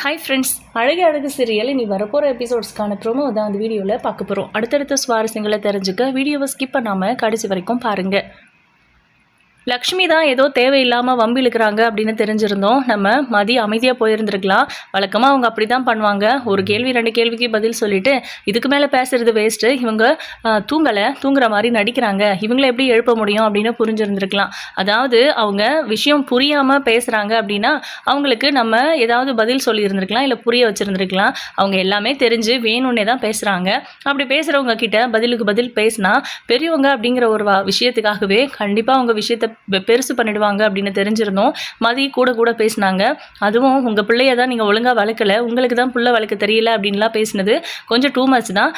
Hi friends, அழகு அழகு serial இனி வரப்போகிற எபிசோட்ஸ்க்கான ப்ரோமோ தான் அந்த வீடியோவில் பார்க்க போகிறோம். அடுத்தடுத்த சுவாரஸ்யங்களை தெரிஞ்சுக்க வீடியோவை ஸ்கிப் பண்ணாமல் கடைசி வரைக்கும் பாருங்கள். லக்ஷ்மி தான் ஏதோ தேவையில்லாமல் வம்பு இழுக்கிறாங்க அப்படின்னு தெரிஞ்சிருந்தோம். நம்ம மதி அமைதியாக போயிருந்துருக்கலாம். வழக்கமாக அவங்க அப்படி தான் பண்ணுவாங்க. ஒரு கேள்வி 2 கேள்விக்கு பதில் சொல்லிவிட்டு இதுக்கு மேலே பேசுகிறது வேஸ்ட்டு, இவங்க தூங்குற மாதிரி நடிக்கிறாங்க, இவங்களை எப்படி எழுப்ப முடியும் அப்படின்னு புரிஞ்சிருந்துருக்கலாம். அதாவது அவங்க விஷயம் புரியாமல் பேசுகிறாங்க அப்படின்னா அவங்களுக்கு நம்ம ஏதாவது பதில் சொல்லியிருந்துருக்கலாம், இல்லை புரிய வச்சுருந்துருக்கலாம். அவங்க எல்லாமே தெரிஞ்சு வேணும்னே தான் பேசுகிறாங்க. அப்படி பேசுகிறவங்க கிட்ட பதிலுக்கு பதில் பேசினா பெரியவங்க அப்படிங்கிற ஒரு விஷயத்துக்காகவே கண்டிப்பாக அவங்க விஷயத்தை பெருசு பண்ணிடுவாங்க அப்படின்னு தெரிஞ்சிருந்தோம். மதி கூட பேசினாங்க. அதுவும் உங்கள் பிள்ளைய தான் நீங்கள் ஒழுங்காக வளர்க்கலை, உங்களுக்கு தான் பிள்ளை வளர்க்க தெரியல அப்படின்லாம் பேசினது கொஞ்சம் டூ மச் தான்.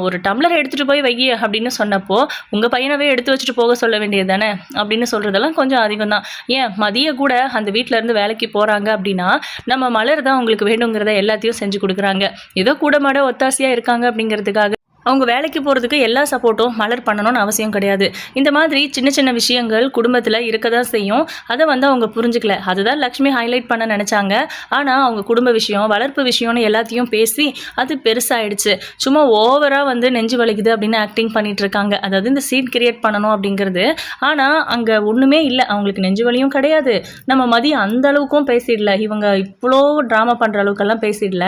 ஒரு டம்ளர் எடுத்துகிட்டு போய் வைய அப்படின்னு சொன்னப்போ உங்கள் பையனவே எடுத்து வச்சுட்டு போக சொல்ல வேண்டியது தானே அப்படின்னு சொல்கிறதெல்லாம் கொஞ்சம் அதிகம் தான். ஏன் மதிய கூட அந்த வீட்டிலேருந்து வேலைக்கு போகிறாங்க அப்படின்னா நம்ம மலர் தான் உங்களுக்கு வேணுங்கிறத எல்லாத்தையும் செஞ்சு கொடுக்குறாங்க. ஏதோ கூட மாட ஒத்தாசையாக இருக்காங்க அப்படிங்கிறதுக்காக அவங்க வேலைக்கு போகிறதுக்கு எல்லா சப்போர்ட்டும் மலர் பண்ணணும்னு அவசியம் கிடையாது. இந்த மாதிரி சின்ன சின்ன விஷயங்கள் குடும்பத்தில் இருக்க தான் செய்யும். அதை அவங்க புரிஞ்சுக்கல. அதுதான் லக்ஷ்மி ஹைலைட் பண்ண நினச்சாங்க. ஆனால் அவங்க குடும்ப விஷயம், வளர்ப்பு விஷயம்னு எல்லாத்தையும் பேசி அது பெருசாகிடுச்சு. சும்மா ஓவராக நெஞ்சு வலிக்குது அப்படின்னு ஆக்டிங் பண்ணிகிட்டு இருக்காங்க. அதாவது இந்த சீன் கிரியேட் பண்ணணும் அப்படிங்கிறது. ஆனால் அங்கே ஒன்றுமே இல்லை. அவங்களுக்கு நெஞ்சு வலியும் கிடையாது. நம்ம மதியம் அந்த அளவுக்கும் பேசிடல. இவங்க இவ்வளோ ட்ராமா பண்ணுற அளவுக்கெல்லாம் பேசிடல.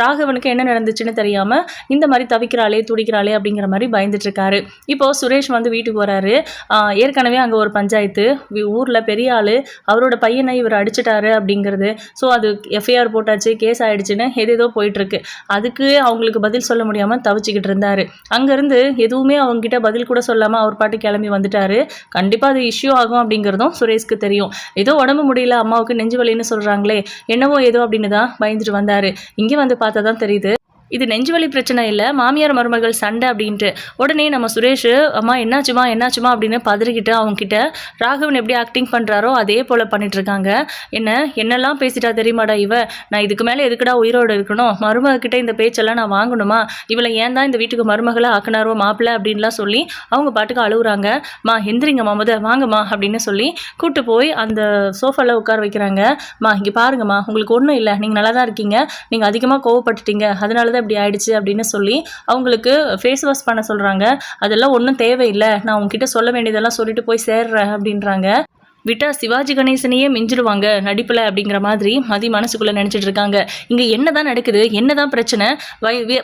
ராகவனுக்கு என்ன நடந்துச்சுன்னு தெரியாமல் இந்த மாதிரி தவிக்கிறாளே துடிக்கிறாளே அப்படிங்கிற மாதிரி பயந்துட்டு இருக்காரு. இப்போ சுரேஷ் வீட்டுக்கு வராரு. ஏற்கனவே அங்கே ஒரு பஞ்சாயத்து, ஊரில் பெரிய ஆள் அவரோட பையனை இவர் அடிச்சிட்டாரு அப்படிங்கிறது. ஸோ அது எஃப்ஐஆர் போட்டாச்சு, கேஸ் ஆகிடுச்சுன்னு ஏதேதோ போயிட்டுருக்கு. அதுக்கு அவங்களுக்கு பதில் சொல்ல முடியாமல் தவிச்சிக்கிட்டு இருந்தார். அங்கேருந்து எதுவுமே அவங்ககிட்ட பதில் கூட சொல்லாமல் அவர் பாட்டு கிளம்பி வந்துட்டார். கண்டிப்பாக அது இஷ்யூ ஆகும் அப்படிங்கிறதும் சுரேஷ்க்கு தெரியும். ஏதோ உடம்பு முடியல, அம்மாவுக்கு நெஞ்சு வலின்னு சொல்கிறாங்களே, என்னவோ ஏதோ அப்படின்னு தான் பயந்துட்டு வந்தார். இங்கே பார்த்தா தான் தெரியுது இது நெஞ்சுவலி பிரச்சனை இல்லை, மாமியார் மருமகள் சண்டை அப்படின்ட்டு. உடனே நம்ம சுரேஷ் அம்மா என்னாச்சுமா அப்படின்னு பதறிக்கிட்டு அவங்ககிட்ட ராகவன் எப்படி ஆக்டிங் பண்ணுறாரோ அதே போல் பண்ணிட்டு இருக்காங்க. என்னெல்லாம் பேசிட்டா தெரியுமாடா இவ, நான் இதுக்கு மேலே எதுக்குடா உயிரோடு இருக்கணும், மருமகிட்ட இந்த பேச்செல்லாம் நான் வாங்கணுமா, இவளை ஏன் தான் இந்த வீட்டுக்கு மருமகளை ஆக்கினாரோ மாப்பிள்ளை அப்படின்லாம் சொல்லி அவங்க பாட்டுக்கு அழுகுறாங்க. மா எந்திரிங்கம்மா, வாங்கம்மா அப்படின்னு சொல்லி கூப்பிட்டு போய் அந்த சோஃபாவில் உட்கார வைக்கிறாங்க. இங்கே பாருங்கம்மா, உங்களுக்கு ஒன்றும் இல்லை, நீங்கள் நல்லா தான் இருக்கீங்க, நீங்கள் அதிகமாக கோவப்பட்டுட்டீங்க, அதனால தான் இப்படி ஆயிடுச்சு அப்படின்னு சொல்லி அவங்களுக்கு ஃபேஸ் வாஷ் பண்ண சொல்கிறாங்க. அதெல்லாம் ஒன்றும் தேவையில்லை, நான் உங்ககிட்ட சொல்ல வேண்டியதெல்லாம் சொல்லிட்டு போய் சேர்றேன் அப்படின்றாங்க. விட்டா சிவாஜி கணேசனையே மிஞ்சிடுவாங்க நடிப்பில் அப்படிங்கிற மாதிரி மதி மனசுக்குள்ளே நினச்சிட்டு இருக்காங்க. இங்கே என்ன தான் நடக்குது, என்ன தான் பிரச்சனை,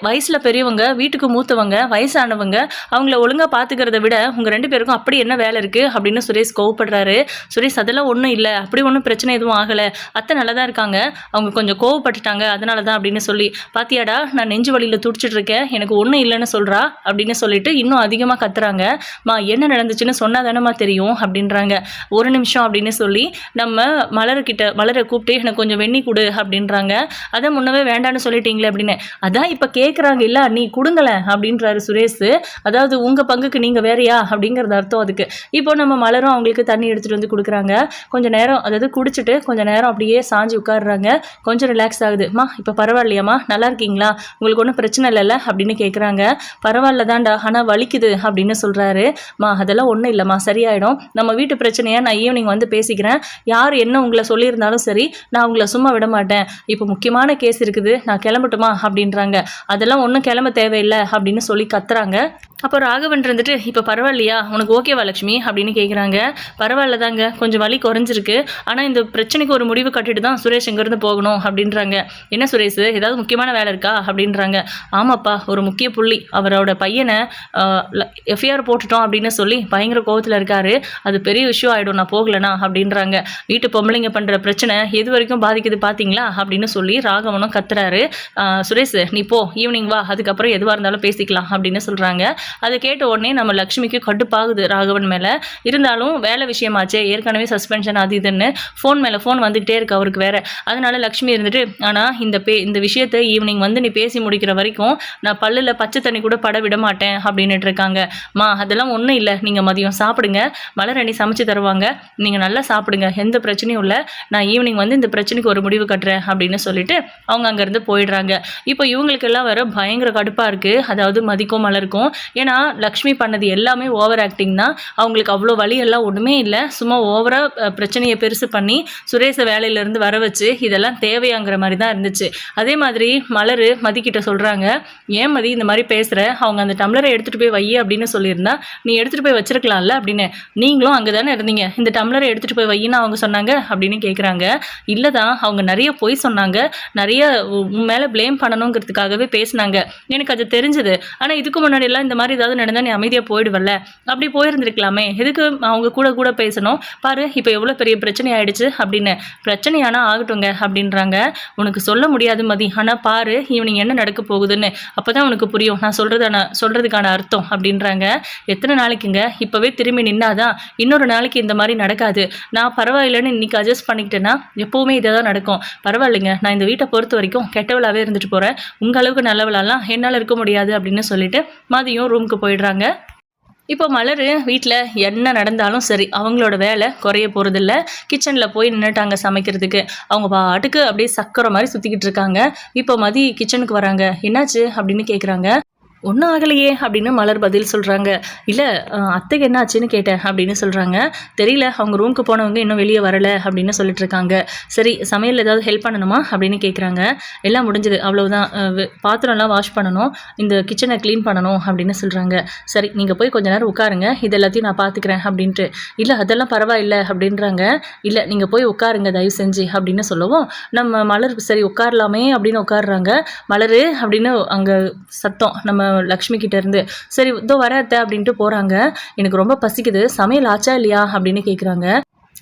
வயசில் பெரியவங்க, வீட்டுக்கு மூத்தவங்க, வயசானவங்க, அவங்கள ஒழுங்காக பார்த்துக்கிறத விட உங்கள் 2 பேருக்கும் அப்படி என்ன வேலை இருக்குது அப்படின்னு சுரேஷ் கோவப்படுறாரு. சுரேஷ் அதெல்லாம் ஒன்றும் இல்லை, அப்படி ஒன்றும் பிரச்சனை எதுவும் ஆகலை, அத்தை நல்லா தான் இருக்காங்க, அவங்க கொஞ்சம் கோவப்பட்டுட்டாங்க அதனால தான் அப்படின்னு சொல்லி, பாத்தியாடா நான் நெஞ்சு வலியில் துடிச்சிட்டு இருக்கேன், எனக்கு ஒன்றும் இல்லைன்னு சொல்கிறா அப்படின்னு சொல்லிட்டு இன்னும் அதிகமாக கத்துறாங்க. என்ன நடந்துச்சுன்னு சொன்னால் தானேம்மா தெரியும் அப்படின்றாங்க. ஒரு நிமிஷம் அப்படின்னு சொல்லி நம்ம மலரை கூப்பிட்டு எனக்கு கொஞ்சம் வெண்ணி கொடு அப்படின்றாங்க. அதை முன்னவே வேண்டான்னு சொல்லிட்டீங்களே அப்படின்னு. அதான் இப்போ கேட்குறாங்க, இல்லை நீ கொடுங்களேன் அப்படின்றாரு சுரேஷ். அதாவது உங்கள் பங்குக்கு நீங்கள் வேறையா அப்படிங்கிறது அர்த்தம் அதுக்கு. இப்போ நம்ம மலரும் அவங்களுக்கு தண்ணி எடுத்துகிட்டு கொடுக்குறாங்க. கொஞ்சம் நேரம் அதாவது குடிச்சிட்டு கொஞ்சம் நேரம் அப்படியே சாஞ்சு உட்காடுறாங்க. கொஞ்சம் ரிலாக்ஸ் ஆகுதுமா, இப்போ பரவாயில்லையாம்மா, நல்லா இருக்கீங்களா, உங்களுக்கு ஒன்றும் பிரச்சனை இல்லைல்ல அப்படின்னு கேட்குறாங்க. பரவாயில்ல தான்டா, ஆனால் வலிக்குது அப்படின்னு சொல்கிறாரு. அதெல்லாம் ஒன்றும் இல்லைம்மா, சரியாயிடும், நம்ம வீட்டு பிரச்சனையை நான் ஈவினிங் பேசிக்கிறேன், யார் என்ன உங்களை சொல்லியிருந்தாலும் சரி, நான் உங்களை சும்மா விட மாட்டேன், இப்போ முக்கியமான கேஸ் இருக்குது, நான் கிளம்பட்டுமா அப்படின்றாங்க. அதெல்லாம் ஒன்றும் கிளம்ப தேவையில்லை அப்படின்னு சொல்லி கத்துறாங்க. அப்போ ராகவன் இப்போ பரவாயில்லையா, உனக்கு ஓகேவா லக்ஷ்மி அப்படின்னு கேட்குறாங்க. பரவாயில்ல தாங்க, கொஞ்சம் வலி குறைஞ்சிருக்கு, ஆனால் இந்த பிரச்சனைக்கு ஒரு முடிவு கட்டிட்டு தான் சுரேஷ் இங்கேருந்து போகணும் அப்படின்றாங்க. என்ன சுரேஷ், ஏதாவது முக்கியமான வேலை இருக்கா அப்படின்றாங்க. ஆமாப்பா, ஒரு முக்கிய புள்ளி, அவரோட பையனை எஃப்ஐஆர் போட்டுட்டோம் அப்படின்னு சொல்லி பயங்கர கோவத்தில் இருக்காரு, அது பெரிய விஷயம் ஆகிடும் நான் போகலனா அப்படின்றாங்க. வீட்டு பொம்பளைங்க பண்ணுற பிரச்சனை எது வரைக்கும் பாதிக்குது பார்த்தீங்களா அப்படின்னு சொல்லி ராகவனும் கத்துறாரு. சுரேஷ் நீ போ, ஈவினிங் வா, அதுக்கப்புறம் எதுவாக இருந்தாலும் பேசிக்கலாம் அப்படின்னு சொல்கிறாங்க. அதை கேட்ட உடனே நம்ம லக்ஷ்மிக்கு கடுப்பாகுது ராகவன் மேலே. இருந்தாலும் வேலை விஷயமாச்சே, ஏற்கனவே சஸ்பென்ஷன் அது இதுன்னு ஃபோன் மேலே ஃபோன் வந்துகிட்டே இருக்கு அவருக்கு வேற. அதனால லக்ஷ்மி ஆனால் இந்த விஷயத்தை ஈவினிங் நீ பேசி முடிக்கிற வரைக்கும் நான் பல்லில் பச்சை தண்ணி கூட பட விட மாட்டேன் அப்படின்னுட்டு இருக்காங்க. அதெல்லாம் ஒன்றும் இல்லை, நீங்கள் மதியம் சாப்பிடுங்க, மலரணி சமைச்சு தருவாங்க, நீங்கள் நல்லா சாப்பிடுங்க, எந்த பிரச்சனையும் இல்லை, நான் ஈவினிங் வந்து இந்த பிரச்சனைக்கு ஒரு முடிவு கட்டுறேன் அப்படின்னு சொல்லிட்டு அவங்க அங்கேருந்து போயிடுறாங்க. இப்போ இவங்களுக்கெல்லாம் வேற பயங்கர கடுப்பாக இருக்குது, அதாவது மதிக்கும் மலருக்கும். ஏன்னா லக்ஷ்மி பண்ணது எல்லாமே ஓவர் ஆக்டிங் தான். அவங்களுக்கு அவ்வளோ வழியெல்லாம் ஒன்றுமே இல்லை, சும்மா ஓவராக பிரச்சனையை பெருசு பண்ணி சுரேஷை வேலையிலேருந்து வர வச்சு இதெல்லாம் தேவையாங்கிற மாதிரி தான் இருந்துச்சு. அதே மாதிரி மலர் மதிக்கிட்ட சொல்கிறாங்க, ஏன் மதி இந்த மாதிரி பேசுகிற, அவங்க அந்த டம்ளரை எடுத்துகிட்டு போய் வை அப்படின்னு சொல்லியிருந்தா நீ எடுத்துகிட்டு போய் வச்சிருக்கலாம்ல அப்படின்னு, நீங்களும் அங்கே தானே இருந்தீங்க, இந்த டம்ளரை எடுத்துகிட்டு போய் வையின்னு அவங்க சொன்னாங்க அப்படின்னு கேட்குறாங்க. இல்லை தான், அவங்க நிறைய பொய் சொன்னாங்க, நிறைய உன் மேலே ப்ளேம் பண்ணணுங்கிறதுக்காகவே பேசினாங்க, எனக்கு அது தெரிஞ்சுது. ஆனால் இதுக்கு முன்னாடியெல்லாம் இந்த மாதிரி ஏதாவது நடந்தால் நீ அமைதியாக போயிடுவல்ல, அப்படி போயிருந்துருக்கலாமே, எதுக்கு அவங்க கூட கூட பேசணும், பாரு இப்போ எவ்வளோ பெரிய பிரச்சனை ஆயிடுச்சு அப்படின்னு. பிரச்சனையானா ஆகட்டுங்க அப்படின்றாங்க. உனக்கு சொல்ல முடியாது மதி, ஆனால் பாரு ஈவினிங் என்ன நடக்க போகுதுன்னு, அப்போ தான் உனக்கு புரியும் நான் சொல்கிறதுக்கான அர்த்தம் அப்படின்றாங்க. எத்தனை நாளைக்குங்க, இப்போவே திரும்பி நின்னாதான் இன்னொரு நாளைக்கு இந்த மாதிரி நடக்காது. நான் பரவாயில்லைன்னு இன்னைக்கு அட்ஜஸ்ட் பண்ணிக்கிட்டேன்னா எப்போவுமே இதை தான் நடக்கும். பரவாயில்லைங்க, நான் இந்த வீட்டை பொறுத்த வரைக்கும் கெட்டவளாகவே இருந்துட்டு போகிறேன், உங்கள் அளவுக்கு நல்லவளாலாம் என்னால் இருக்க முடியாது அப்படின்னு சொல்லிட்டு மதியம் ரூமுக்கு போயிடுறாங்க. இப்போ மலர் வீட்டில் என்ன நடந்தாலும் சரி அவங்களோட வேலை குறைய போகிறதில்ல. கிச்சனில் போய் நின்றுட்டாங்க சமைக்கிறதுக்கு. அவங்க பாட்டுக்கு அப்படியே சக்கரை மாதிரி சுற்றிக்கிட்டு இருக்காங்க. இப்போ மதி கிச்சனுக்கு வராங்க. என்னாச்சு அப்படின்னு கேட்குறாங்க. ஒன்றும் ஆகலையே அப்படின்னு மலர் பதில் சொல்கிறாங்க. இல்லை அத்தைக்கு என்ன ஆச்சுன்னு கேட்டேன் அப்படின்னு சொல்கிறாங்க. தெரியல, அவங்க ரூமுக்கு போனவங்க இன்னும் வெளியே வரலை அப்படின்னு சொல்லிட்டு இருக்காங்க. சரி, சமையல் ஏதாவது ஹெல்ப் பண்ணணுமா அப்படின்னு கேட்குறாங்க. எல்லாம் முடிஞ்சது, அவ்வளவுதான், பாத்திரம்லாம் வாஷ் பண்ணணும், இந்த கிச்சனை க்ளீன் பண்ணணும் அப்படின்னு சொல்கிறாங்க. சரி, நீங்கள் போய் கொஞ்ச நேரம் உட்காருங்க, இது எல்லாத்தையும் நான் பார்த்துக்கிறேன் அப்படின்ட்டு. இல்லை அதெல்லாம் பரவாயில்லை அப்படின்றாங்க. இல்லை நீங்கள் போய் உட்காருங்க தயவு செஞ்சு அப்படின்னு சொல்லவும் நம்ம மலர் சரி உட்காரலாமே அப்படின்னு உட்காடுறாங்க. மலர் அப்படின்னு அங்கே சத்தம் நம்ம லக்ஷ்மி கிட்ட இருந்து. சரி இதோ வராத அப்படின்ட்டு போறாங்க. எனக்கு ரொம்ப பசிக்குது, சமையல் ஆச்சா இல்லையா அப்படின்னு கேட்குறாங்க.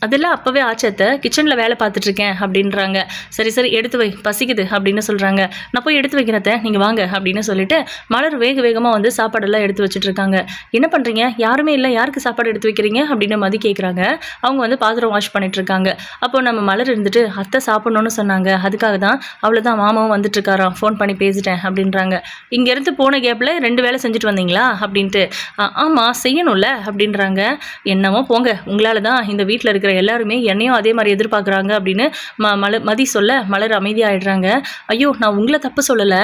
அதெல்லாம் அப்போவே ஆச்சத்தை, கிச்சனில் வேலை பார்த்துட்ருக்கேன் அப்படின்றாங்க. சரி சரி எடுத்து வை, பசிக்குது அப்படின்னு சொல்கிறாங்க. நான் போய் எடுத்து வைக்கிறத நீங்கள் வாங்க அப்படின்னு சொல்லிட்டு மலர் வேகமாக வந்து சாப்பாடெல்லாம் எடுத்து வச்சுட்ருக்காங்க. என்ன பண்ணுறீங்க, யாருமே இல்லை, யாருக்கு சாப்பாடு எடுத்து வைக்கிறீங்க அப்படின்னு மதி கேட்குறாங்க. அவங்க வந்து பாத்திரம் வாஷ் பண்ணிட்டுருக்காங்க. அப்போ நம்ம மலர் இருந்துட்டு அத்தை சாப்பிட்ணுன்னு சொன்னாங்க, அதுக்காக தான் அவ்வளோதான் மாமாவும் வந்துட்டுருக்காராம், ஃபோன் பண்ணி பேசிட்டேன் அப்படின்றாங்க. இங்கேருந்து போன கேப்பில் 2 வேலை செஞ்சுட்டு வந்தீங்களா அப்படின்ட்டு. ஆமாம் செய்யணும்ல அப்படின்றாங்க. என்னமோ போங்க, உங்களால் தான் இந்த வீட்டில் இருக்கிற எல்லாருமே என்னையும் அதே மாதிரி எதிர்பார்க்குறாங்க அப்படின்னு மதி சொல்ல மலர் அமைதியாகிடுறாங்க. ஐயோ நான் உங்களை தப்பு சொல்லலை,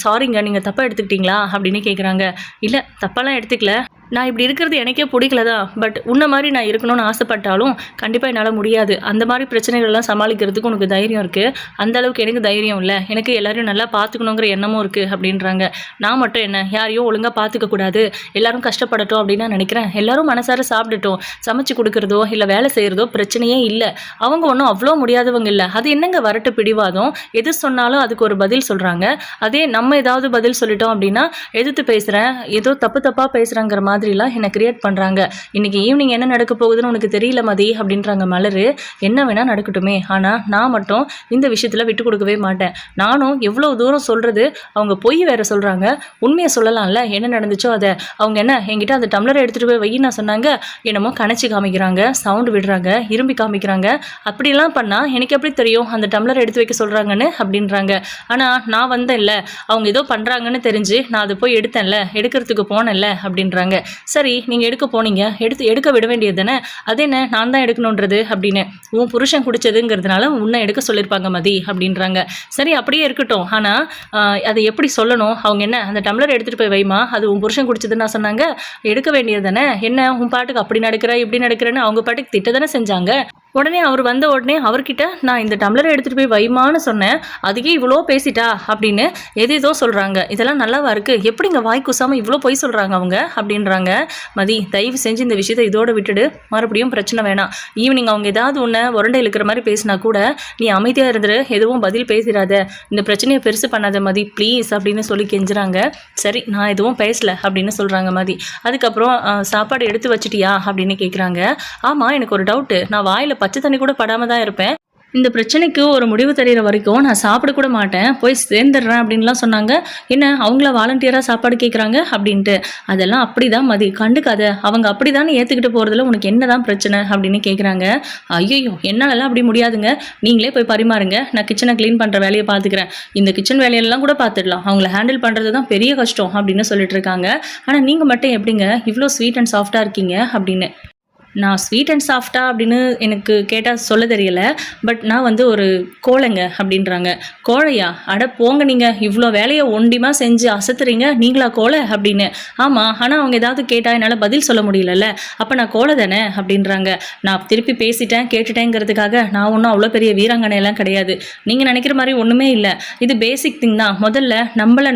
சாரிங்க நீங்கள் தப்பாக எடுத்துக்கிட்டீங்களா அப்படின்னு கேட்குறாங்க. இல்லை தப்பாலாம் எடுத்துக்கல, நான் இப்படி இருக்கிறது எனக்கே பிடிக்கல தான், பட் உன்ன மாதிரி நான் இருக்கணும்னு ஆசைப்பட்டாலும் கண்டிப்பாக என்னால் முடியாது. அந்த மாதிரி பிரச்சனைகள்லாம் சமாளிக்கிறதுக்கு உனக்கு தைரியம் இருக்குது, அந்த அளவுக்கு எனக்கு தைரியம் இல்லை, எனக்கு எல்லாரையும் நல்லா பார்த்துக்கணுங்கிற எண்ணமும் இருக்குது அப்படின்றாங்க. நான் மட்டும் என்ன, யாரையும் ஒழுங்காக பார்த்துக்கக்கூடாது, எல்லாரும் கஷ்டப்படட்டும் அப்படின்னு நான் நினைக்கிறேன். எல்லாரும் மனசார சாப்பிடட்டும், சமைச்சு கொடுக்குறதோ இல்லை வேலை செய்கிறதோ பிரச்சனையே இல்லை, அவங்க ஒன்றும் அவ்வளோ முடியாதவங்க இல்லை. அது என்னங்க வரட்டு பிடிவாதம், எது சொன்னாலும் அதுக்கு ஒரு பதில் சொல்கிறாங்க. அதே நம்ம ஏதாவது பதில் சொல்லிட்டோம் அப்படின்னா எதிர்த்து பேசுகிறேன், ஏதோ தப்பாக பேசுகிறாங்கிற மாதிரிலாம் என்னை கிரியேட் பண்ணுறாங்க. இன்னைக்கு ஈவினிங் என்ன நடக்க போகுதுன்னு உனக்கு தெரியல மதி அப்படின்றாங்க மலர். என்ன வேணால் நடக்கட்டுமே, ஆனால் நான் மட்டும் இந்த விஷயத்தில் விட்டு கொடுக்கவே மாட்டேன். நானும் எவ்வளோ தூரம் சொல்கிறது, அவங்க பொய் வேறு சொல்கிறாங்க, உண்மையை சொல்லலாம்ல, என்ன நடந்துச்சோ அதை. அவங்க என்ன என்கிட்ட அந்த டம்ளரை எடுத்துகிட்டு போய் வையின்னு நான் சொன்னாங்க, என்னமோ கணச்சி காமிக்கிறாங்க, சவுண்டு விடுறாங்க, இரும்பி காமிக்கிறாங்க. அப்படிலாம் பண்ணால் எனக்கு எப்படி தெரியும் அந்த டம்ளரை எடுத்து வைக்க சொல்கிறாங்கன்னு அப்படின்றாங்க. ஆனால் நான் வந்தேன்ல, அவங்க ஏதோ பண்ணுறாங்கன்னு தெரிஞ்சு நான் அதை போய் எடுத்தேன்ல, எடுக்கிறதுக்கு போனேன்ல அப்படின்றாங்க. சரி நீங்கள் எடுக்க போனீங்க, எடுக்க விட வேண்டியது தானே, அது என்ன நான் தான் எடுக்கணுன்றது அப்படின்னு. உன் புருஷன் குடிச்சதுங்கிறதுனால உன்னை எடுக்க சொல்லியிருப்பாங்க மதி அப்படின்றாங்க. சரி அப்படியே இருக்கட்டும், ஆனால் அதை எப்படி சொல்லணும், அவங்க என்ன அந்த டம்ளர் எடுத்துகிட்டு போய் வைமா, அது உன் புருஷன் குடிச்சதுன்னு நான் சொன்னாங்க, எடுக்க வேண்டியது தானே, என்ன உன் பாட்டுக்கு அப்படி நடக்கிற இப்படி நடக்கிறேன்னு அவங்க பாட்டுக்கு திட்ட தானே செஞ்சாங்க. உடனே அவர் வந்த உடனே அவர்கிட்ட நான் இந்த டம்ளரை எடுத்துகிட்டு போய் வைமான்னு சொன்னேன், அதுக்கே இவ்வளோ பேசிட்டா அப்படின்னு எதேதோ சொல்கிறாங்க. இதெல்லாம் நல்லாவா இருக்குது, எப்படிங்க வாய் கூசாமல் இவ்வளோ பொய் சொல்கிறாங்க அவங்க அப்படின்றாங்க. மதி தயவு செஞ்சு இந்த விஷயத்தை இதோட விட்டுடு, மறுபடியும் பிரச்சனை வேணாம். ஈவினிங் அவங்க ஏதாவது ஒன்று உரண்டை இழுக்கிற மாதிரி பேசினா கூட நீ அமைதியாக இருந்துரு, எதுவும் பதில் பேசிடாத, இந்த பிரச்சனையை பெருசு பண்ணாத மதி ப்ளீஸ் அப்படின்னு சொல்லி கெஞ்சுறாங்க. சரி நான் எதுவும் பேசலை அப்படின்னு சொல்கிறாங்க மதி. அதுக்கப்புறம் சாப்பாடு எடுத்து வச்சிட்டியா அப்படின்னு கேட்குறாங்க. ஆமாம் எனக்கு ஒரு டவுட்டு, நான் வாயில் பச்சை தண்ணி கூட படாமல் தான் இருப்பேன், இந்த பிரச்சனைக்கு ஒரு முடிவு தெரிகிற வரைக்கும் நான் சாப்பிட கூட மாட்டேன், போய் சேர்ந்துடுறேன் அப்படின்லாம் சொன்னாங்க. என்ன அவங்கள வாலண்டியராக சாப்பாடு கேட்குறாங்க அப்படின்ட்டு. அதெல்லாம் அப்படி தான் மதி, கண்டுக்காத, அவங்க அப்படி தானே ஏற்றுக்கிட்டு போகிறதுல உனக்கு என்ன தான் பிரச்சனை அப்படின்னு கேட்குறாங்க. ஐயோ என்னாலலாம் அப்படி முடியாதுங்க, நீங்களே போய் பரிமாறுங்க, நான் கிச்சனை க்ளீன் பண்ணுற வேலையை பார்த்துக்கிறேன், இந்த கிச்சன் வேலையெல்லாம் கூட பார்த்துடலாம், அவங்கள ஹேண்டில் பண்ணுறது தான் பெரிய கஷ்டம் அப்படின்னு சொல்லிட்டு இருக்காங்க. ஆனால் நீங்கள் மட்டும் எப்படிங்க இவ்வளோ ஸ்வீட் அண்ட் சாஃப்டாக இருக்கீங்க அப்படின்னு. நான் ஸ்வீட் அண்ட் சாஃப்டா அப்படின்னு எனக்கு கேட்டால் சொல்ல தெரியல. பட் நான் வந்து ஒரு கோழைங்க அப்படின்றாங்க. கோழையா? அட போங்க, நீங்கள் இவ்வளோ வேலையை ஒண்டிமா செஞ்சு அசத்துறீங்க, நீங்களா கோழை அப்படின்னு. ஆமாம், ஆனால் அவங்க ஏதாவது கேட்டால் என்னால் பதில் சொல்ல முடியலல்ல, அப்போ நான் கோழை தானே அப்படின்றாங்க. நான் திருப்பி பேசிட்டேன் கேட்டுட்டேங்கிறதுக்காக நான் ஒன்றும் அவ்வளோ பெரிய வீராங்கனையெல்லாம் கிடையாது. நீங்கள் நினைக்கிற மாதிரி ஒன்றுமே இல்லை. இது பேசிக் திங் தான். முதல்ல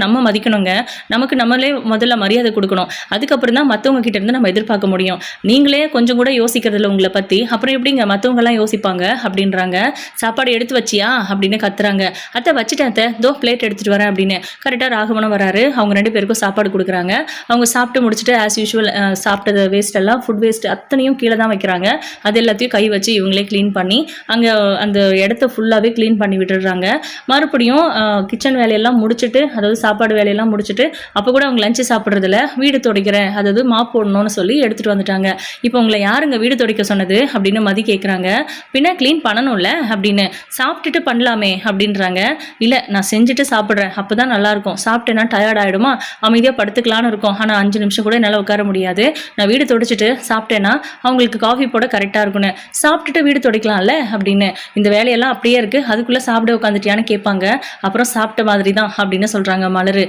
நம்ம மதிக்கணுங்க. நமக்கு நம்மளே முதல்ல மரியாதை கொடுக்கணும். அதுக்கப்புறம் தான் மற்றவங்க கிட்ட இருந்து நம்ம எதிர்பார்க்க முடியும். நீங்களே கொஞ்சம் கூட யோசிக்கிறதில்ல உங்களை பற்றி, அப்புறம் எப்படிங்க மற்றவங்கெல்லாம் யோசிப்பாங்க அப்படின்றாங்க. சாப்பாடு எடுத்து வச்சியா அப்படின்னு கத்துறாங்க. அத்தை வச்சுட்டேன் அத்தை, தோ பிளேட் எடுத்துகிட்டு வரேன் அப்படின்னு. கரெக்டாக ராகவனும் வராரு. அவங்க 2 பேருக்கும் சாப்பாடு கொடுக்குறாங்க. அவங்க சாப்பிட்டு முடிச்சுட்டு ஆஸ் யூஷுவல் சாப்பிட்டது வேஸ்ட் எல்லாம், ஃபுட் வேஸ்ட் அத்தனையும் கீழே தான் வைக்கிறாங்க. அது எல்லாத்தையும் கை வச்சு இவங்களே க்ளீன் பண்ணி அங்கே அந்த இடத்த ஃபுல்லாகவே க்ளீன் பண்ணி விட்டுடுறாங்க. மறுபடியும் கிச்சன் வேலையெல்லாம் முடிச்சுட்டு, அதாவது சாப்பாடு வேலையெல்லாம் முடிச்சுட்டு, அப்போ கூட அவங்க லஞ்சு சாப்பிட்றதுல வீடு துடைக்கிறேன், அதாவது மாப் போடணும்னு சொல்லி எடுத்துகிட்டு வந்துட்டாங்க. இப்போ உங்களை யாருங்க வீடு துடைக்க சொன்னது அப்படின்னு மதி கேட்குறாங்க. பின்ன க்ளீன் பண்ணணும்ல அப்படின்னு. சாப்பிட்டுட்டு பண்ணலாமே அப்படின்றாங்க. இல்லை, நான் செஞ்சுட்டு சாப்பிட்றேன், அப்போ தான் நல்லாயிருக்கும். சாப்பிட்டேன்னா டயர்ட் ஆகிடுமா, அமைதியாக படுத்துக்கலான்னு இருக்கும். ஆனால் 5 நிமிஷம் கூட என்னால் உட்கார முடியாது. நான் வீடு துடைச்சிட்டு சாப்பிட்டேன்னா அவங்களுக்கு காஃபி போட கரெக்டாக இருக்குன்னு. சாப்பிட்டுட்டு வீடு துடைக்கலாம்ல அப்படின்னு. இந்த வேலையெல்லாம் அப்படியே இருக்குது, அதுக்குள்ளே சாப்பிட உட்காந்துட்டியான்னு கேட்பாங்க. அப்புறம் சாப்பிட்ட மாதிரி தான் அப்படின்னு சொல்கிறாங்க மலர்.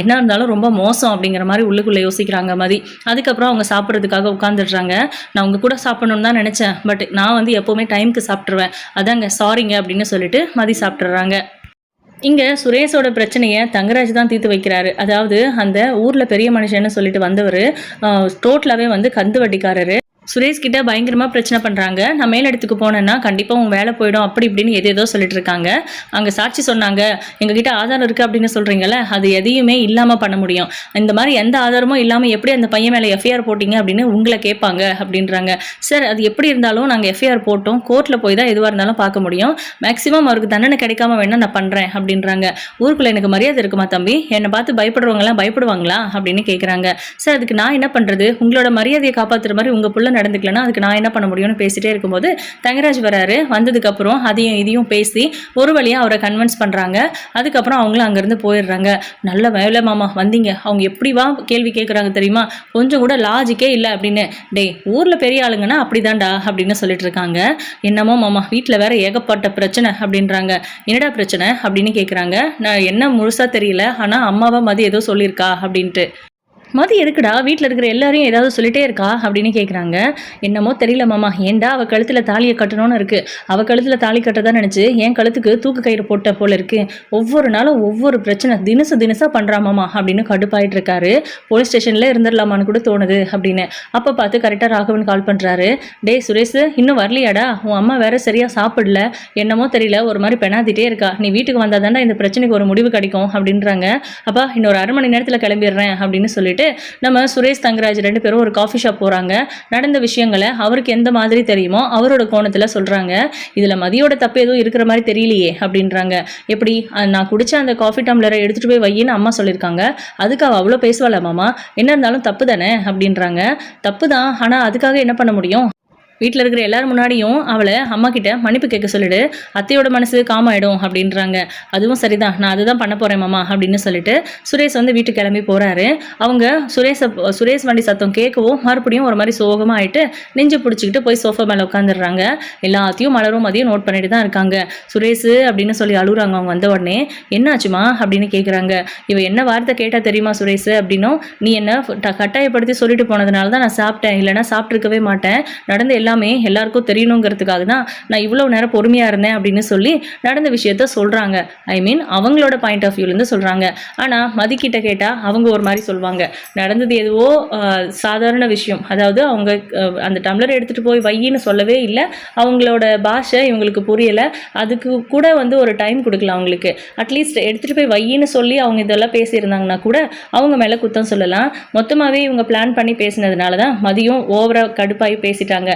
என்ன இருந்தாலும் ரொம்ப மோசம் அப்படிங்கிற மாதிரி உள்ளுக்குள்ளே யோசிக்கிறாங்க மதி. அதுக்கப்புறம் அவங்க சாப்பிட்றதுக்காக உட்காந்துடுறாங்க. நான் உங்க கூட சாப்பிடணும்னு தான் நினச்சேன், பட் நான் வந்து எப்போவுமே டைமுக்கு சாப்பிட்ருவேன், அதாங்க சாரிங்க அப்படின்னு சொல்லிட்டு மதி சாப்பிட்றாங்க. இங்கே சுரேஷோட பிரச்சனையை தங்கராஜ் தான் தீர்த்து வைக்கிறாரு. அதாவது அந்த ஊரில் பெரிய மனுஷன்னு சொல்லிட்டு வந்தவர் டோட்டலாகவே வந்து கந்து வட்டிக்காரரு. சுரேஷ் கிட்ட பயங்கரமாக பிரச்சனை பண்ணுறாங்க. நான் மேலிடத்துக்கு போனேன்னா கண்டிப்பாக உங்கள் வேலை போயிடும் அப்படி இப்படின்னு ஏதேதோ சொல்லிட்டு இருக்காங்க. அங்கே சாட்சி சொன்னாங்க, எங்ககிட்ட ஆதாரம் இருக்குது அப்படின்னு சொல்கிறீங்களே, அது எதையுமே இல்லாமல் பண்ண முடியும். இந்த மாதிரி எந்த ஆதாரமும் இல்லாமல் எப்படி அந்த பையன் மேலே எஃப்ஐஆர் போட்டிங்க அப்படின்னு உங்களை கேட்பாங்க அப்படின்றாங்க. சார், அது எப்படி இருந்தாலும் நாங்கள் எஃப்ஐஆர் போட்டோம், கோர்ட்டில் போய் தான் எதுவாக இருந்தாலும் பார்க்க முடியும். மேக்ஸிமம் அவருக்கு தண்டனை கிடைக்காம வேணால் நான் பண்ணுறேன் அப்படின்றாங்க. ஊருக்குள்ளே எனக்கு மரியாதை இருக்குமா தம்பி, என்னை பார்த்து பயப்படுறவங்களாம் பயப்படுவாங்களா அப்படின்னு கேட்குறாங்க. சார், அதுக்கு நான் என்ன பண்ணுறது, உங்களோட மரியாதையை காப்பாற்றுற மாதிரி உங்கள் புள்ள நடந்துக்கலன்னா அதுக்கு நான் என்ன பண்ண முடியும்னு பேசிட்டே இருக்கும்போது தங்கராஜ் வராரு. வந்ததுக்கப்புறம் அதையும் இதையும் பேசி ஒரு வழியாக அவரை கன்வின்ஸ் பண்ணுறாங்க. அதுக்கப்புறம் அவங்களும் அங்கேருந்து போயிடுறாங்க. நல்ல வேலை மாமா வந்தீங்க, அவங்க எப்படிவா கேள்வி கேட்குறாங்க தெரியுமா, கொஞ்சம் கூட லாஜிக்கே இல்லை அப்படின்னு. டேய், ஊரில் பெரிய ஆளுங்கன்னா அப்படிதான்டா அப்படின்னு சொல்லிட்டு இருக்காங்க. என்னமோ மாமா வீட்டில் வேற ஏகப்பட்ட பிரச்சனை அப்படின்றாங்க. என்னடா பிரச்சனை அப்படின்னு கேட்குறாங்க. நான் என்ன முழுசாக தெரியல, ஆனால் அம்மாவை மதி ஏதோ சொல்லியிருக்கா அப்படின்ட்டு. மதி எதுக்குடா வீட்டில் இருக்கிற எல்லாரையும் ஏதாவது சொல்லிட்டே இருக்கா அப்படின்னு கேட்குறாங்க. என்னமோ தெரியல மாமா, ஏண்டா அவள் கழுத்தில் தாலியை கட்டணும்னு இருக்குது, அவள் கழுத்தில் தாலி கட்டதான் நினச்சி என் கழுத்துக்கு தூக்கு கயிறு போட்ட போல இருக்குது. ஒவ்வொரு நாளும் ஒவ்வொரு பிரச்சனை தினசாக பண்ணுறா மாமா அப்படின்னு கடுப்பாயிட்டு இருக்காரு. போலீஸ் ஸ்டேஷனில் இருந்துடலாமான்னு கூட தோணுது அப்படின்னு. அப்போ பார்த்து கரெக்டாக ராகவன் கால் பண்ணுறாரு. டே சுரேஷ், இன்னும் வரலையாடா, உன் அம்மா வேற சரியாக சாப்பிடல, என்னமோ தெரியல ஒரு மாதிரி பெணாத்திட்டே இருக்கா, நீ வீட்டுக்கு வந்தால் தாண்டா இந்த பிரச்சனைக்கு ஒரு முடிவு கிடைக்கும் அப்படின்றாங்க. அப்பா, இன்னொரு 1/2 மணி நேரத்தில் கிளம்பிடுறேன் அப்படின்னு சொல்லிட்டு நம்ம சுரேஷ் தங்கராஜ் 2 பேரும் ஒரு காஃபி ஷாப் போகிறாங்க. நடந்த விஷயங்களை அவருக்கு எந்த மாதிரி தெரியுமோ அவரோட கோணத்தில் சொல்கிறாங்க. இதில் மதியோட தப்பு எதுவும் இருக்கிற மாதிரி தெரியலையே அப்படின்றாங்க. எப்படி, நான் குடிச்ச அந்த காஃபி டம்ளரை எடுத்துகிட்டு போய் வையின்னு அம்மா சொல்லியிருக்காங்க, அதுக்கு அவள் அவ்வளோ பேசுவாள மாமா, என்ன இருந்தாலும் தப்பு தானே அப்படின்றாங்க. தப்பு தான், ஆனால் அதுக்காக என்ன பண்ண முடியும், வீட்டில் இருக்கிற எல்லாரும் முன்னாடியும் அவளை அம்மா கிட்ட மன்னிப்பு கேட்க சொல்லிடு, அத்தையோட மனசு காமாயிடும் அப்படின்றாங்க. அதுவும் சரிதான், நான் அதுதான் பண்ண போகிறேன் மாமா அப்படின்னு சொல்லிட்டு சுரேஷ் வந்து வீட்டுக்கு கிளம்பி போகிறாரு. அவங்க சுரேஷ் வண்டி சத்தம் கேட்கவும் மறுபடியும் ஒரு மாதிரி சோகமாக ஆகிட்டு நெஞ்சு பிடிச்சிக்கிட்டு போய் சோஃபா மேலே உட்காந்துடுறாங்க. எல்லாத்தையும் மலரும் மதியம் நோட் பண்ணிட்டு தான் இருக்காங்க. சுரேஷ் அப்படின்னு சொல்லி அழுகுறாங்க. அவங்க வந்த உடனே என்னாச்சுமா அப்படின்னு கேட்குறாங்க. இவ என்ன வார்த்தை கேட்டால் தெரியுமா சுரேஷ் அப்படின்னும், நீ என்ன கட்டாயப்படுத்தி சொல்லிட்டு போனதுனால தான் நான் சாப்பிட்டேன், இல்லைன்னா சாப்பிட்ருக்கவே மாட்டேன், நடந்த எல்லாமே எல்லாருக்கும் தெரியணுங்கிறதுக்காக தான் நான் இவ்வளோ நேரம் பொறுமையாக இருந்தேன் அப்படின்னு சொல்லி நடந்த விஷயத்த சொல்கிறாங்க. ஐ மீன் அவங்களோட பாயிண்ட் ஆஃப் வியூலேருந்து சொல்கிறாங்க. ஆனால் மதிக்கிட்ட கேட்டால் அவங்க ஒரு மாதிரி சொல்லுவாங்க. நடந்தது எதுவோ சாதாரண விஷயம், அதாவது அவங்க அந்த டம்ளரை எடுத்துகிட்டு போய் வையின்னு சொல்லவே இல்லை, அவங்களோட பாஷை இவங்களுக்கு புரியலை, அதுக்கு கூட வந்து ஒரு டைம் கொடுக்கலாம் அவங்களுக்கு. அட்லீஸ்ட் எடுத்துகிட்டு போய் வையின்னு சொல்லி அவங்க இதெல்லாம் பேசியிருந்தாங்கன்னா கூட அவங்க மேலே குத்தம் சொல்லலாம். மொத்தமாகவே இவங்க பிளான் பண்ணி பேசினதுனால தான் மதியம் ஓவராக கடுப்பாகி பேசிட்டாங்க.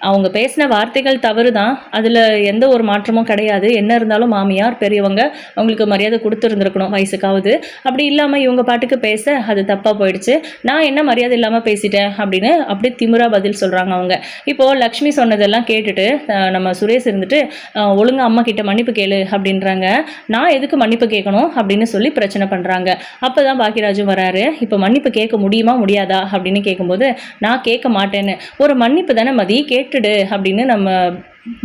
அவங்க பேசின வார்த்தைகள் தவறு தான், அதில் எந்த ஒரு மாற்றமும் கிடையாது. என்ன இருந்தாலும் மாமியார் பெரியவங்க அவங்களுக்கு மரியாதை கொடுத்துருந்துருக்கணும் வயசுக்காவது. அப்படி இல்லாமல் இவங்க பாட்டுக்கு பேச அது தப்பாக போயிடுச்சு. நான் என்ன மரியாதை இல்லாமல் பேசிட்டேன் அப்படின்னு அப்படியே திமிரா பதில் சொல்கிறாங்க அவங்க. இப்போது லக்ஷ்மி சொன்னதெல்லாம் கேட்டுட்டு நம்ம சுரேஷ் இருந்துட்டு ஒழுங்காக அம்மா கிட்ட மன்னிப்பு கேளு அப்படின்றாங்க. நான் எதுக்கு மன்னிப்பு கேட்கணும் அப்படின்னு சொல்லி பிரச்சனை பண்ணுறாங்க. அப்போ தான் பாக்கியராஜும் வராரு. இப்போ மன்னிப்பு கேட்க முடியுமா முடியாதா அப்படின்னு கேட்கும்போது நான் கேட்க மாட்டேன்னு. ஒரு மன்னிப்பு தானே மதி, கேட்டுடு அப்படின்னு நம்ம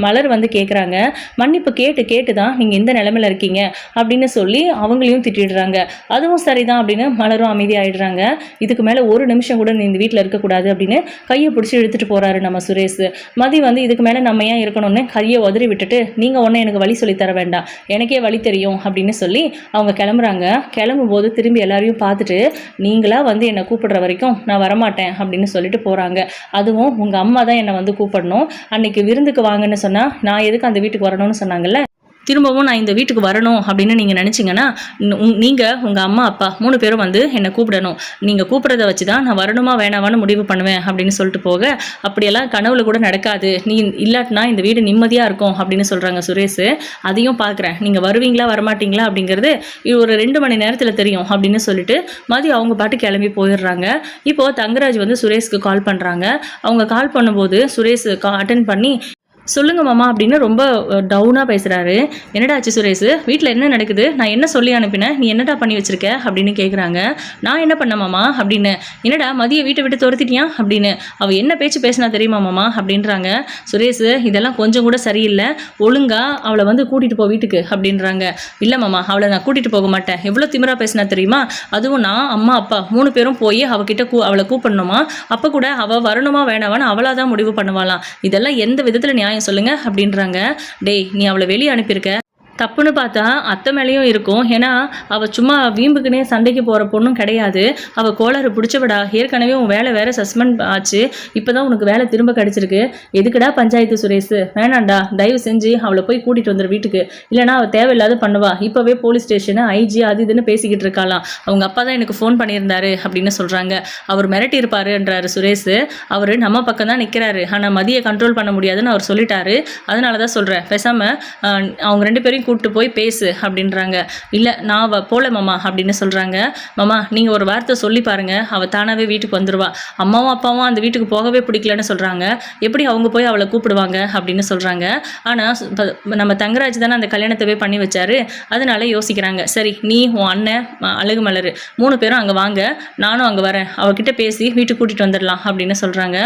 மலர் வந்து கேட்குறாங்க. மன்னிப்பு கேட்டு தான் நீங்கள் இந்த நிலமையில இருக்கீங்க அப்படின்னு சொல்லி அவங்களையும் திட்டிடுறாங்க. அதுவும் சரிதான் அப்படின்னு மலரும் அமைதியாகிடுறாங்க. இதுக்கு மேலே ஒரு நிமிஷம் கூட நீ இந்த வீட்டில் இருக்கக்கூடாது அப்படின்னு கையை பிடிச்சி இழுத்துட்டு போகிறாரு நம்ம சுரேஷ். மதி வந்து இதுக்கு மேலே நம்ம ஏன் இருக்கணும்னு கையை உதறி விட்டுட்டு நீங்கள் ஒன்றும் எனக்கு வழி சொல்லி தர வேண்டாம், எனக்கே வழி தெரியும் அப்படின்னு சொல்லி அவங்க கிளம்புறாங்க. கிளம்பும்போது திரும்பி எல்லாரையும் பார்த்துட்டு நீங்களா வந்து என்னை கூப்பிடுற வரைக்கும் நான் வரமாட்டேன் அப்படின்னு சொல்லிட்டு போகிறாங்க. அதுவும் உங்கள் அம்மா தான் என்னை வந்து கூப்பிடணும், அன்னைக்கு விருந்துக்கு வாங்க சொன்னா நான் எதுக்கு அந்த வீட்டுக்கு வரணும்னு சொன்னாங்கல்ல, திரும்பவும் நான் இந்த வீட்டுக்கு வரணும் அப்படின்னு நீங்கள் நினச்சிங்கன்னா நீங்கள் உங்கள் அம்மா அப்பா 3 பேரும் வந்து என்னை கூப்பிடணும். நீங்கள் கூப்பிட்றத வச்சு தான் நான் வரணுமா வேணாமான்னு முடிவு பண்ணுவேன் அப்படின்னு சொல்லிட்டு போக, அப்படியெல்லாம் கனவுல கூட நடக்காது, நீ இல்லாட்டினா இந்த வீடு நிம்மதியாக இருக்கும் அப்படின்னு சொல்கிறாங்க சுரேஷ். அதையும் பார்க்குறேன், நீங்கள் வருவீங்களா வரமாட்டீங்களா அப்படிங்கிறது ஒரு 2 மணி நேரத்தில் தெரியும் அப்படின்னு சொல்லிட்டு மதி அவங்க பாட்டு கிளம்பி போயிடுறாங்க. இப்போது தங்கராஜ் வந்து சுரேஷ்க்கு கால் பண்ணுறாங்க. அவங்க கால் பண்ணும்போது சுரேஷ் அட்டன் பண்ணி சொல்லுங்க மாமா அப்படின்னு ரொம்ப டவுனாக பேசுகிறாரு. என்னடா ஆச்சு சுரேஷ், வீட்டில் என்ன நடக்குது, நான் என்ன சொல்லி அனுப்பினேன், நீ என்னடா பண்ணி வச்சிருக்க அப்படின்னு கேட்குறாங்க. நான் என்ன பண்ண மாமா அப்படின்னு. என்னடா மதியை வீட்டை விட்டு துரத்திட்டியா அப்படின்னு. அவள் என்ன பேச்சு பேசினா தெரியுமா மாமா அப்படின்றாங்க. சுரேஷ் இதெல்லாம் கொஞ்சம் கூட சரியில்லை, ஒழுங்கா அவளை வந்து கூட்டிகிட்டு போ வீட்டுக்கு அப்படின்றாங்க. இல்லை மாமா அவளை நான் கூட்டிகிட்டு போக மாட்டேன், எவ்வளோ திமிரா பேசினா தெரியுமா, அதுவும் நான் அம்மா அப்பா 3 பேரும் போய் அவகிட்ட அவளை கூப்பிடணுமா, அப்போ கூட அவள் வரணுமா வேணாவான்னு அவளாக தான் முடிவு பண்ணுவாளாம். இதெல்லாம் எந்த விதத்தில் நியாயம் சொல்லுங்க அப்படின்றாங்க. டேய் நீ அவளை வெளியே அனுப்பியிருக்க, தப்புன்னு பார்த்தா அத்தை மேலேயும் இருக்கும். ஏன்னா அவள் சும்மா வீம்புக்குனே சண்டைக்கு போகிற பொண்ணும் கிடையாது, அவள் கோளாறு பிடிச்சவடா. ஏற்கனவே உன் வேலை வேறு சஸ்பெண்ட் ஆச்சு, இப்போ தான் உனக்கு வேலை திரும்ப கிடச்சிருக்கு. எதுக்குடா பஞ்சாயத்து சுரேஷ், வேணாண்டா, தயவு செஞ்சு அவளை போய் கூட்டிகிட்டு வந்துடு வீட்டுக்கு, இல்லைனா அவள் தேவையில்லாத பண்ணுவா. இப்போவே போலீஸ் ஸ்டேஷனு ஐஜி அது இதுன்னு பேசிக்கிட்டு இருக்காளாம். அவங்க அப்பா தான் எனக்கு ஃபோன் பண்ணியிருந்தாரு அப்படின்னு சொல்கிறாங்க. அவர் மிரட்டி இருப்பாருன்றாரு சுரேஷ். அவர் நம்ம பக்கம் தான் நிற்கிறாரு, ஆனால் மதியை கண்ட்ரோல் பண்ண முடியாதுன்னு அவர் சொல்லிட்டாரு. அதனால தான் சொல்கிறேன், பேசாமல் அவங்க 2 பேரையும் கூப்பிட்டு போய் பேசு அப்படின்றாங்க. இல்லை நான் போல மாமா அப்படின்னு சொல்கிறாங்க. மாமா நீங்கள் ஒரு வார்த்தை சொல்லி பாருங்கள், அவள் தானாகவே வீட்டுக்கு வந்துடுவா. அம்மாவும் அப்பாவும் அந்த வீட்டுக்கு போகவே பிடிக்கலன்னு சொல்கிறாங்க, எப்படி அவங்க போய் அவளை கூப்பிடுவாங்க அப்படின்னு சொல்கிறாங்க. ஆனால் நம்ம தங்கராஜ் தானே அந்த கல்யாணத்தவே பண்ணி வச்சாரு, அதனால யோசிக்கிறாங்க. சரி நீ உன் அண்ணன் அழகு மலர் 3 பேரும் அங்கே வாங்க, நானும் அங்கே வரேன், அவகிட்ட பேசி வீட்டுக்கு கூட்டிகிட்டு வந்துடலாம் அப்படின்னு சொல்கிறாங்க.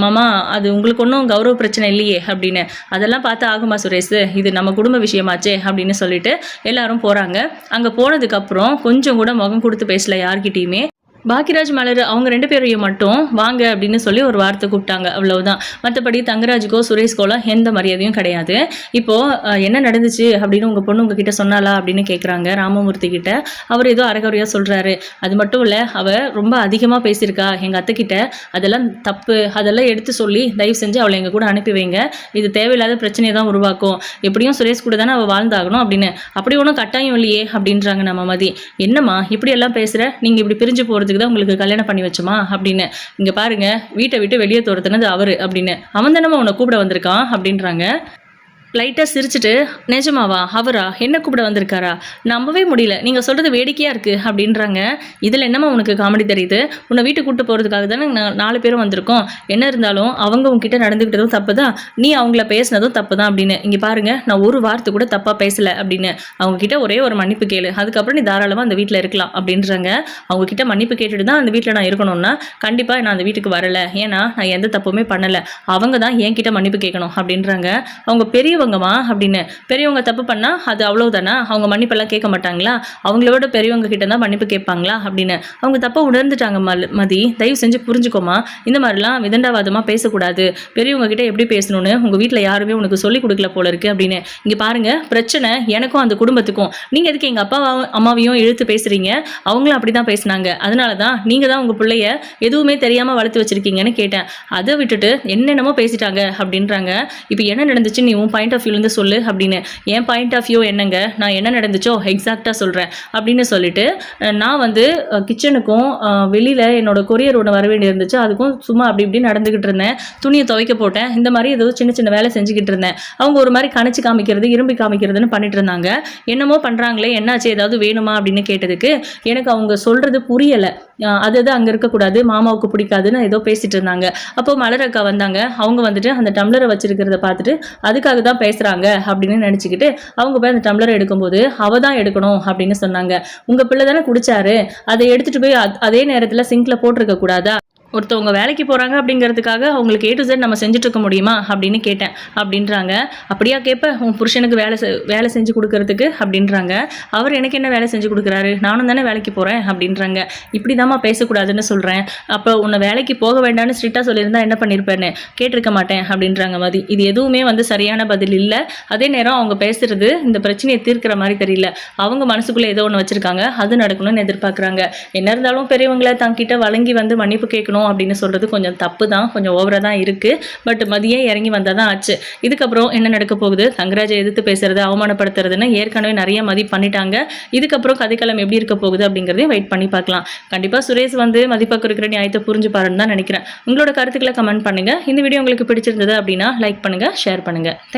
மாமா அது உங்களுக்கு ஒன்றும் கௌரவ பிரச்சனை இல்லையே அப்படின்னு. அதெல்லாம் பார்த்து ஆகுமா சுரேஷ், இது நம்ம குடும்ப விஷயமாச்சே அப்படின்னு சொல்லிட்டு எல்லாரும் போகிறாங்க. அங்கே போனதுக்கப்புறம் கொஞ்சம் கூட முகம் கொடுத்து பேசல யார்கிட்டையுமே. பாக்கியராஜ் மலர் அவங்க 2 பேரையும் மட்டும் வாங்க அப்படின்னு சொல்லி ஒரு வார்த்தை கூப்பிட்டாங்க, அவ்வளவுதான். மற்றபடி தங்கராஜுக்கோ சுரேஷ்கோலாம் எந்த மரியாதையும் கிடையாது. இப்போது என்ன நடந்துச்சு அப்படின்னு உங்கள் பொண்ணு உங்ககிட்ட சொன்னாலா அப்படின்னு கேட்குறாங்க ராமமூர்த்தி கிட்ட. அவர் ஏதோ அரைகுறையாக சொல்கிறாரு. அது மட்டும் இல்லை, அவள் ரொம்ப அதிகமாக பேசியிருக்கா எங்கள் அத்தைக்கிட்ட, அதெல்லாம் தப்பு, அதெல்லாம் எடுத்து சொல்லி தயவு செஞ்சு அவளை எங்கள் கூட அனுப்பி வைங்க, இது தேவையில்லாத பிரச்சனையை தான் உருவாக்கும், எப்படியும் சுரேஷ் கூட தானே அவள் வாழ்ந்தாகணும் அப்படின்னு. அப்படி ஒன்றும் கட்டாயம் இல்லையே அப்படின்றாங்க நம்ம மதி. என்னம்மா இப்படியெல்லாம் பேசுகிற, நீங்கள் இப்படி பிரிஞ்சு போகிறது தான் உங்களுக்கு கல்யாணம் பண்ணி வச்சோமா அப்படின்னு. இங்க பாருங்க, வீட்டை விட்டு வெளியே துரத்துனது அவரு அப்படின்னு. அவன் தானே உன்னை கூப்பிட வந்திருக்கான் அப்படின்றாங்க. லைட்டாக சிரிச்சுட்டு, நிஜமாவா அவரா என்ன கூப்பிட வந்திருக்காரா, நம்பவே முடியல, நீங்கள் சொல்கிறது வேடிக்கையாக இருக்குது அப்படின்றாங்க. இதில் என்னம்மா உனக்கு காமெடி தெரியுது, உன்னை வீட்டுக்கு கூப்பிட்டு போகிறதுக்காக தானே 4 பேரும் வந்திருக்கோம், என்ன இருந்தாலும் அவங்க உங்ககிட்ட நடந்துக்கிட்டதும் தப்பு தான், நீ அவங்கள பேசினதும் தப்பு தான் அப்படின்னு. இங்கே பாருங்கள், நான் ஒரு வார்த்தை கூட தப்பாக பேசலை அப்படின்னு. அவங்கக்கிட்ட ஒரே ஒரு மன்னிப்பு கேளு, அதுக்கப்புறம் நீ தாராளமாக அந்த வீட்டில் இருக்கலாம் அப்படின்றாங்க. அவங்கக்கிட்ட மன்னிப்பு கேட்டுட்டு தான் அந்த வீட்டில் நான் இருக்கணும்னா கண்டிப்பாக நான் அந்த வீட்டுக்கு வரலை, ஏன்னா நான் எந்த தப்புமே பண்ணலை, அவங்க தான் என்கிட்ட மன்னிப்பு கேட்கணும் அப்படின்றாங்க. அவங்க பெரியவங்கம்மா அப்படின்னு. பெரியவங்க தப்பு பண்ணால் அது அவ்வளோதானா, அவங்க மன்னிப்பெல்லாம் கேட்க மாட்டாங்களா, அவங்களோட பெரியவங்க கிட்ட தான் மன்னிப்பு கேட்பாங்களா அப்படின்னு. அவங்க தப்பை உணர்ந்துட்டாங்க மதி, தயவு செஞ்சு புரிஞ்சுக்கோமா, இந்த மாதிரிலாம் விதண்டாவாதமாக பேசக்கூடாது, பெரியவங்க கிட்ட எப்படி பேசணும்னு உங்கள் வீட்டில் யாருமே உனக்கு சொல்லிக் கொடுக்கல போல இருக்குது அப்படின்னு. இங்கே பாருங்கள், பிரச்சனை எனக்கும் அந்த குடும்பத்துக்கும், நீங்கள் எதுக்கு எங்கள் அப்பாவும் அம்மாவையும் இழுத்து பேசுகிறீங்க, அவங்களும் அப்படி தான் பேசினாங்க, அதனால தான் நீங்கள் தான் உங்கள் பிள்ளைய எதுவுமே தெரியாமல் வளர்த்து வச்சுருக்கீங்கன்னு கேட்டேன், அதை விட்டுட்டு என்னென்னமோ பேசிட்டாங்க அப்படின்றாங்க. இப்போ என்ன நடந்துச்சு நீ உன் பாயிண்ட் பாயிண்ட் ஆஃப் வியூலேருந்து சொல்லு அப்படின்னு. என் பாயிண்ட் ஆஃப் வியூ என்னங்க, நான் என்ன நடந்துச்சோ எக்ஸாக்டாக சொல்கிறேன் அப்படின்னு சொல்லிட்டு நான் வந்து கிச்சனுக்கும் வெளியில் என்னோட கொரியர் ஒன்று வர வேண்டி இருந்துச்சு, அதுக்கும் சும்மா அப்படி இப்படி நடந்துக்கிட்டு இருந்தேன். துணியை துவைக்க போட்டேன். இந்த மாதிரி ஏதோ சின்ன சின்ன வேலை செஞ்சுக்கிட்டு இருந்தேன். அவங்க ஒரு மாதிரி கணிச்சு காமிக்கிறது, இரும்பி காமிக்கிறதுன்னு பண்ணிட்டு இருந்தாங்க. என்னமோ பண்ணுறாங்களே, என்னாச்சு, ஏதாவது வேணுமா அப்படின்னு கேட்டதுக்கு எனக்கு அவங்க சொல்கிறது புரியலை. அது அங்கே இருக்கக்கூடாது, மாமாவுக்கு பிடிக்காதுன்னு ஏதோ பேசிட்டு இருந்தாங்க. அப்போ மலர் அக்கா வந்தாங்க. அவங்க வந்துட்டு அந்த டம்ளரை வச்சிருக்கிறத பார்த்துட்டு அதுக்காக தான் பேசுகிறாங்க அப்படின்னு நினச்சிக்கிட்டு அவங்க போய் அந்த டம்ளரை எடுக்கும்போது அவ தான் எடுக்கணும் அப்படின்னு சொன்னாங்க. உங்கள் பிள்ளை தானே குடிச்சாரு, அதை எடுத்துகிட்டு போய் அதே நேரத்தில் சிங்கில் போட்டிருக்க கூடாதா? ஒருத்தவங்க வேலைக்கு போகிறாங்க அப்படிங்கிறதுக்காக அவங்களுக்கு A to Z நம்ம செஞ்சுட்டு இருக்க முடியுமா அப்படின்னு கேட்டேன் அப்படின்றாங்க. அப்படியா கேட்ப, உன் புருஷனுக்கு வேலை செஞ்சு கொடுக்கறதுக்கு அப்படின்றாங்க. அவர் எனக்கு என்ன வேலை செஞ்சு கொடுக்குறாரு, நானும் தானே வேலைக்கு போகிறேன் அப்படின்றாங்க. இப்படி தாம்மா பேசக்கூடாதுன்னு சொல்கிறேன். அப்போ உன்னை வேலைக்கு போக வேண்டாம்னு ஸ்ட்ரிக்டாக சொல்லியிருந்தா என்ன பண்ணியிருப்பேன்னு கேட்டிருக்க மாட்டேன் அப்படின்றாங்க மதி. இது எதுவுமே வந்து சரியான பதில் இல்லை. அதே நேரம் அவங்க பேசுறது இந்த பிரச்சனையை தீர்க்கிற மாதிரி தெரியல. அவங்க மனசுக்குள்ளே ஏதோ ஒன்று வச்சுருக்காங்க, அது நடக்கணும்னு எதிர்பார்க்குறாங்க. என்ன இருந்தாலும் பெரியவங்களை தங்கிட்ட வழங்கி வந்து மன்னிப்பு கேட்கணும் அப்படின்னு சொல்றது கொஞ்சம் தப்பு தான், கொஞ்சம் ஓவரா தான் இருக்கு. பட் மதியே இறங்கி வந்தால் தான் ஆச்சு. இதுக்கப்புறம் என்ன நடக்க போகுது, தங்கராஜை எதிர்த்து பேசுறது, அவமானப்படுத்துறதுன்னு ஏற்கனவே நிறைய மதி பண்ணிட்டாங்க. இதுக்கப்புறம் கதைக்களம் எப்படி இருக்க போகுது அப்படிங்கிறதையும் வெயிட் பண்ணி பார்க்கலாம். கண்டிப்பாக சுரேஷ் வந்து மதிப்பாக்கு இருக்கிற நியாயத்தை புரிஞ்சு பாருன்னு தான் நினைக்கிறேன். உங்களோட கருத்துக்களை கமெண்ட் பண்ணுங்க. இந்த வீடியோ உங்களுக்கு பிடிச்சிருந்தது அப்படின்னா லைக் பண்ணுங்க, ஷேர் பண்ணுங்க. தேங்க்யூ.